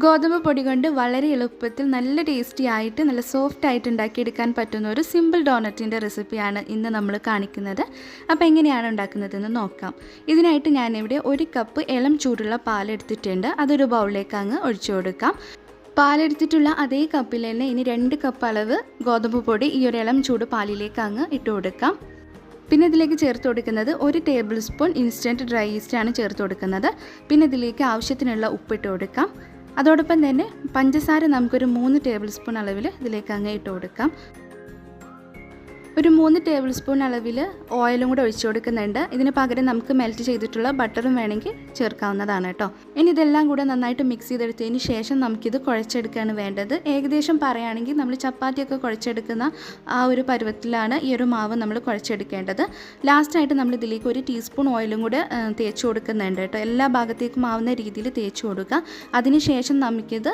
ഗോതമ്പ് പൊടി കൊണ്ട് വളരെ എളുപ്പത്തിൽ നല്ല ടേസ്റ്റി ആയിട്ട് നല്ല സോഫ്റ്റ് ആയിട്ട് ഉണ്ടാക്കിയെടുക്കാൻ പറ്റുന്ന ഒരു സിമ്പിൾ ഡോണറ്റിൻ്റെ റെസിപ്പിയാണ് ഇന്ന് നമ്മൾ കാണിക്കുന്നത്. അപ്പോൾ എങ്ങനെയാണ് ഉണ്ടാക്കുന്നതെന്ന് നോക്കാം. ഇതിനായിട്ട് ഞാനിവിടെ 1 കപ്പ് ഇളം ചൂടുള്ള പാലെടുത്തിട്ടുണ്ട്. അതൊരു ബൗളിലേക്ക് അങ്ങ് ഒഴിച്ചു കൊടുക്കാം. പാലെടുത്തിട്ടുള്ള അതേ കപ്പിൽ തന്നെ ഇനി 2 കപ്പ് അളവ് ഗോതമ്പ് പൊടി ഈ ഒരു ഇളം ചൂട് പാലിലേക്ക് അങ്ങ് ഇട്ട് കൊടുക്കാം. പിന്നെ ഇതിലേക്ക് ചേർത്ത് കൊടുക്കുന്നത് 1 ടേബിൾ സ്പൂൺ ഇൻസ്റ്റൻറ്റ് ഡ്രൈ ഈസ്റ്റാണ് ചേർത്ത് കൊടുക്കുന്നത്. പിന്നെ ഇതിലേക്ക് ആവശ്യത്തിനുള്ള ഉപ്പിട്ട് കൊടുക്കാം. അതോടൊപ്പം തന്നെ പഞ്ചസാര നമുക്കൊരു 3 ടേബിൾ സ്പൂൺ അളവിൽ ഇതിലേക്ക് അങ്ങ് ഇട്ട് കൊടുക്കാം. ഒരു 3 ടേബിൾ സ്പൂൺ അളവിൽ ഓയിലും കൂടെ ഒഴിച്ചു കൊടുക്കുന്നുണ്ട്. ഇതിന് പകരം നമുക്ക് മെൽറ്റ് ചെയ്തിട്ടുള്ള ബട്ടറും വേണമെങ്കിൽ ചേർക്കാവുന്നതാണ് കേട്ടോ. ഇനി ഇതെല്ലാം കൂടെ നന്നായിട്ട് മിക്സ് ചെയ്തെടുത്തതിന് ശേഷം നമുക്കിത് കുഴച്ചെടുക്കുകയാണ് വേണ്ടത്. ഏകദേശം പറയുകയാണെങ്കിൽ നമ്മൾ ചപ്പാത്തിയൊക്കെ കുഴച്ചെടുക്കുന്ന ആ ഒരു പരുവത്തിലാണ് ഈ ഒരു മാവ് നമ്മൾ കുഴച്ചെടുക്കേണ്ടത്. ലാസ്റ്റായിട്ട് നമ്മൾ ഇതിലേക്ക് 1 ടീസ്പൂൺ ഓയിലും കൂടെ തേച്ച് കൊടുക്കുന്നുണ്ട് കേട്ടോ. എല്ലാ ഭാഗത്തേക്കും ആവുന്ന രീതിയിൽ തേച്ച് കൊടുക്കുക. അതിനുശേഷം നമുക്കിത്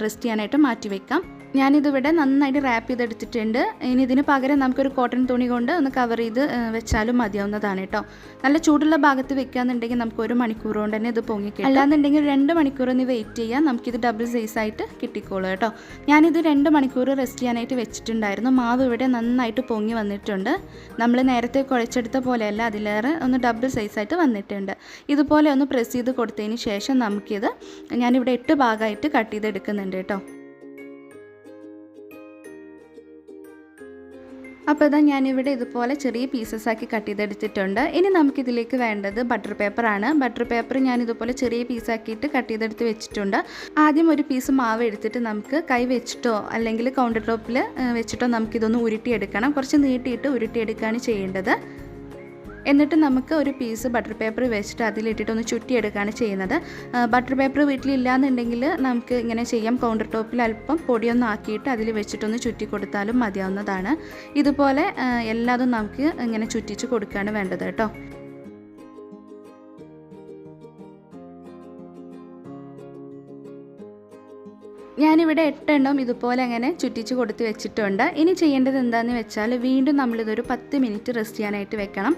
റെസ്റ്റ് ചെയ്യാനായിട്ട് മാറ്റി വയ്ക്കാം. ഞാനിതിവിടെ നന്നായിട്ട് റാപ്പ് ചെയ്തെടുത്തിട്ടുണ്ട്. ഇനി ഇതിന് പകരം നമുക്കൊരു കോട്ടൺ തുണി കൊണ്ട് ഒന്ന് കവർ ചെയ്ത് വെച്ചാലും മതിയാവുന്നതാണ് കേട്ടോ. നല്ല ചൂടുള്ള ഭാഗത്ത് വെക്കുകയെന്നുണ്ടെങ്കിൽ നമുക്ക് 1 മണിക്കൂർ കൊണ്ട് തന്നെ ഇത് പൊങ്ങിക്കിട്ടും. അല്ലാന്നുണ്ടെങ്കിൽ 2 മണിക്കൂർ ഒന്ന് വെയിറ്റ് ചെയ്യാം. നമുക്കിത് ഡബിൾ സൈസായിട്ട് കിട്ടിക്കോളൂ കേട്ടോ. ഞാനിത് 2 മണിക്കൂർ റെസ്റ്റ് ചെയ്യാനായിട്ട് വെച്ചിട്ടുണ്ടായിരുന്നു. മാവ് ഇവിടെ നന്നായിട്ട് പൊങ്ങി വന്നിട്ടുണ്ട്. നമ്മൾ നേരത്തെ കുഴച്ചെടുത്ത പോലെയല്ല, അതിലേറെ ഒന്ന് ഡബിൾ സൈസായിട്ട് വന്നിട്ടുണ്ട്. ഇതുപോലെ ഒന്ന് പ്രസ് ചെയ്ത് കൊടുത്തതിന് ശേഷം നമുക്കിത് ഞാനിവിടെ 8 ഭാഗമായിട്ട് കട്ട് ചെയ്തെടുക്കുന്നുണ്ട് കേട്ടോ. അപ്പോൾ ഇതാ ഞാനിവിടെ ഇതുപോലെ ചെറിയ പീസസാക്കി കട്ട് ചെയ്തെടുത്തിട്ടുണ്ട്. ഇനി നമുക്കിതിലേക്ക് വേണ്ടത് ബട്ടർ പേപ്പറാണ്. ബട്ടർ പേപ്പർ ഞാനിതുപോലെ ചെറിയ പീസാക്കിയിട്ട് കട്ട് ചെയ്തെടുത്ത് വെച്ചിട്ടുണ്ട്. ആദ്യം ഒരു പീസ് മാവ് എടുത്തിട്ട് നമുക്ക് കൈ വെച്ചിട്ടോ അല്ലെങ്കിൽ കൗണ്ടർ ടോപ്പിൽ വെച്ചിട്ടോ നമുക്കിതൊന്ന് ഉരുട്ടിയെടുക്കണം. കുറച്ച് നീട്ടിയിട്ട് ഉരുട്ടിയെടുക്കുകയാണ് ചെയ്യേണ്ടത്. എന്നിട്ട് നമുക്ക് ഒരു പീസ് ബട്ടർ പേപ്പർ വെച്ചിട്ട് അതിലിട്ടിട്ട് ഒന്ന് ചുറ്റിയെടുക്കുകയാണ് ചെയ്യുന്നത്. ബട്ടർ പേപ്പർ വീട്ടിലില്ലാന്നുണ്ടെങ്കിൽ നമുക്ക് ഇങ്ങനെ ചെയ്യാം. കൗണ്ടർ ടോപ്പിൽ അല്പം പൊടിയൊന്നും ആക്കിയിട്ട് അതിൽ വെച്ചിട്ടൊന്ന് ചുറ്റി കൊടുത്താലും മതിയാവുന്നതാണ്. ഇതുപോലെ എല്ലാതും നമുക്ക് ഇങ്ങനെ ചുറ്റിച്ച് കൊടുക്കുകയാണ് വേണ്ടത് കേട്ടോ. ഞാനിവിടെ 8 എണ്ണം ഇതുപോലെ അങ്ങനെ ചുറ്റിച്ച് കൊടുത്ത് വെച്ചിട്ടുണ്ട്. ഇനി ചെയ്യേണ്ടത് എന്താണെന്ന് വെച്ചാൽ വീണ്ടും നമ്മളിതൊരു 10 മിനിറ്റ് റെസ്റ്റ് ചെയ്യാനായിട്ട് വെക്കണം.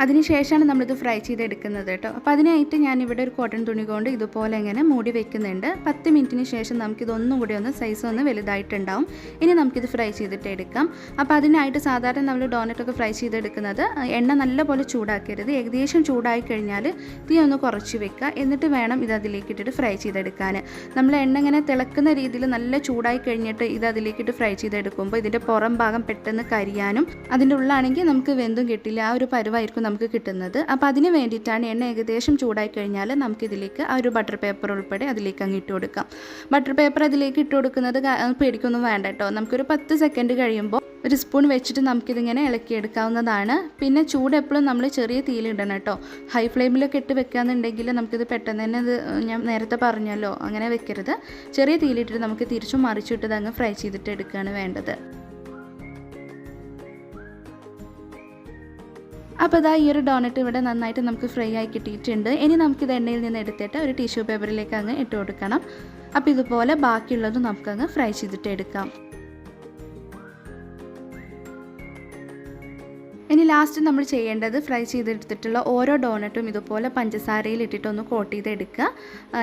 അതിനുശേഷമാണ് നമ്മളിത് ഫ്രൈ ചെയ്തെടുക്കുന്നത് കേട്ടോ. അപ്പോൾ അതിനായിട്ട് ഞാനിവിടെ ഒരു കോട്ടൺ തുണി കൊണ്ട് ഇതുപോലെ ഇങ്ങനെ മൂടി വെക്കുന്നുണ്ട്. 10 മിനിറ്റിന് ശേഷം നമുക്കിതൊന്നും കൂടി ഒന്ന് സൈസ് ഒന്ന് വലുതായിട്ടുണ്ടാവും. ഇനി നമുക്കിത് ഫ്രൈ ചെയ്തിട്ട് എടുക്കാം. അപ്പോൾ അതിനായിട്ട് സാധാരണ നമ്മൾ ഡോണറ്റൊക്കെ ഫ്രൈ ചെയ്തെടുക്കുന്നത് എണ്ണ നല്ലപോലെ ചൂടാക്കരുത്. ഏകദേശം ചൂടായി കഴിഞ്ഞാൽ തീ ഒന്ന് കുറച്ച് വെക്കുക. എന്നിട്ട് വേണം ഇത് അതിലേക്ക് ഇട്ടിട്ട് ഫ്രൈ ചെയ്തെടുക്കാൻ. നമ്മൾ എണ്ണ ഇങ്ങനെ തിളക്കുന്ന രീതിയിൽ നല്ല ചൂടായി കഴിഞ്ഞിട്ട് ഇത് അതിലേക്കിട്ട് ഫ്രൈ ചെയ്തെടുക്കുമ്പോൾ ഇതിൻ്റെ പുറം ഭാഗം പെട്ടെന്ന് കരിയാനും അതിൻ്റെ ഉള്ളാണെങ്കിൽ നമുക്ക് വെന്തും കിട്ടില്ല. ആ ഒരു പരുവായിരിക്കും നമുക്ക് കിട്ടുന്നത്. അപ്പോൾ അതിന് വേണ്ടിയിട്ടാണ് എണ്ണ ഏകദേശം ചൂടായി കഴിഞ്ഞാൽ നമുക്കിതിലേക്ക് ആ ഒരു ബട്ടർ പേപ്പർ ഉൾപ്പെടെ അതിലേക്ക് അങ്ങ് ഇട്ട് കൊടുക്കാം. ബട്ടർ പേപ്പർ അതിലേക്ക് ഇട്ട് കൊടുക്കുന്നത് പേടിക്കൊന്നും വേണ്ട കേട്ടോ. നമുക്കൊരു 10 സെക്കൻഡ് കഴിയുമ്പോൾ ഒരു സ്പൂൺ വെച്ചിട്ട് നമുക്കിതിങ്ങനെ ഇളക്കിയെടുക്കാവുന്നതാണ്. പിന്നെ ചൂട് എപ്പോഴും നമ്മൾ ചെറിയ തീയിലിടണം കേട്ടോ. ഹൈ ഫ്ലെയിമിലൊക്കെ ഇട്ട് വെക്കുകയെന്നുണ്ടെങ്കിൽ നമുക്കിത് പെട്ടെന്ന് തന്നെ ഇത് ഞാൻ നേരത്തെ പറഞ്ഞല്ലോ, അങ്ങനെ വെക്കരുത്. ചെറിയ തീയിലിട്ടിട്ട് നമുക്ക് തിരിച്ചും മറിച്ചിട്ട് അങ്ങ് ഫ്രൈ ചെയ്തിട്ട് എടുക്കുകയാണ് വേണ്ടത്. അപ്പോൾ ഇതാ ഈ ഒരു ഡോണറ്റ് ഇവിടെ നന്നായിട്ട് നമുക്ക് ഫ്രൈ ആയി കിട്ടിയിട്ടുണ്ട്. ഇനി നമുക്കിത് എണ്ണയിൽ നിന്ന് എടുത്തിട്ട് ഒരു ടിഷ്യൂ പേപ്പറിലേക്ക് അങ്ങ് ഇട്ട് കൊടുക്കണം. അപ്പോൾ ഇതുപോലെ ബാക്കിയുള്ളതും നമുക്കങ്ങ് ഫ്രൈ ചെയ്തിട്ട് എടുക്കാം. ഇനി ലാസ്റ്റ് നമ്മൾ ചെയ്യേണ്ടത് ഫ്രൈ ചെയ്തെടുത്തിട്ടുള്ള ഓരോ ഡോണറ്റും ഇതുപോലെ പഞ്ചസാരയിൽ ഇട്ടിട്ടൊന്ന് കോട്ട് ചെയ്തെടുക്കുക.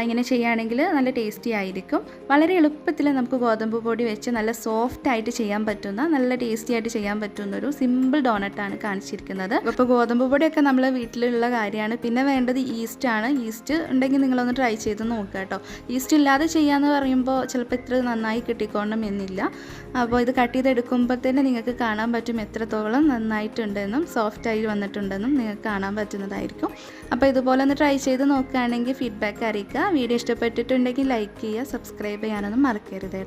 ഇങ്ങനെ ചെയ്യുകയാണെങ്കിൽ നല്ല ടേസ്റ്റി ആയിരിക്കും. വളരെ എളുപ്പത്തിൽ നമുക്ക് ഗോതമ്പ് പൊടി വെച്ച് നല്ല സോഫ്റ്റ് ആയിട്ട് ചെയ്യാൻ പറ്റുന്ന, നല്ല ടേസ്റ്റി ആയിട്ട് ചെയ്യാൻ പറ്റുന്ന ഒരു സിമ്പിൾ ഡോണറ്റാണ് കാണിച്ചിരിക്കുന്നത്. അപ്പോൾ ഗോതമ്പ് പൊടിയൊക്കെ നമ്മൾ വീട്ടിലുള്ള കാര്യമാണ്. പിന്നെ വേണ്ടത് ഈസ്റ്റാണ്. ഈസ്റ്റ് ഉണ്ടെങ്കിൽ നിങ്ങളൊന്ന് ട്രൈ ചെയ്ത് നോക്കുക കേട്ടോ. ഈസ്റ്റ് ഇല്ലാതെ ചെയ്യാമെന്ന് പറയുമ്പോൾ ചിലപ്പോൾ ഇത്ര നന്നായി കിട്ടിക്കോണം എന്നില്ല. അപ്പോൾ ഇത് കട്ട് ചെയ്തെടുക്കുമ്പോൾ തന്നെ നിങ്ങൾക്ക് കാണാൻ പറ്റും എത്രത്തോളം നന്നായിട്ടുണ്ട് ും സോഫ്റ്റായി വന്നിട്ടുണ്ടെന്നും നിങ്ങൾക്ക് കാണാൻ പറ്റുന്നതായിരിക്കും. അപ്പോൾ ഇതുപോലെ ഒന്ന് ട്രൈ ചെയ്ത് നോക്കുകയാണെങ്കിൽ ഫീഡ്ബാക്ക് അറിയിക്കുക. വീഡിയോ ഇഷ്ടപ്പെട്ടിട്ടുണ്ടെങ്കിൽ ലൈക്ക് ചെയ്യുക, സബ്സ്ക്രൈബ് ചെയ്യാനൊന്നും മറക്കരുത്.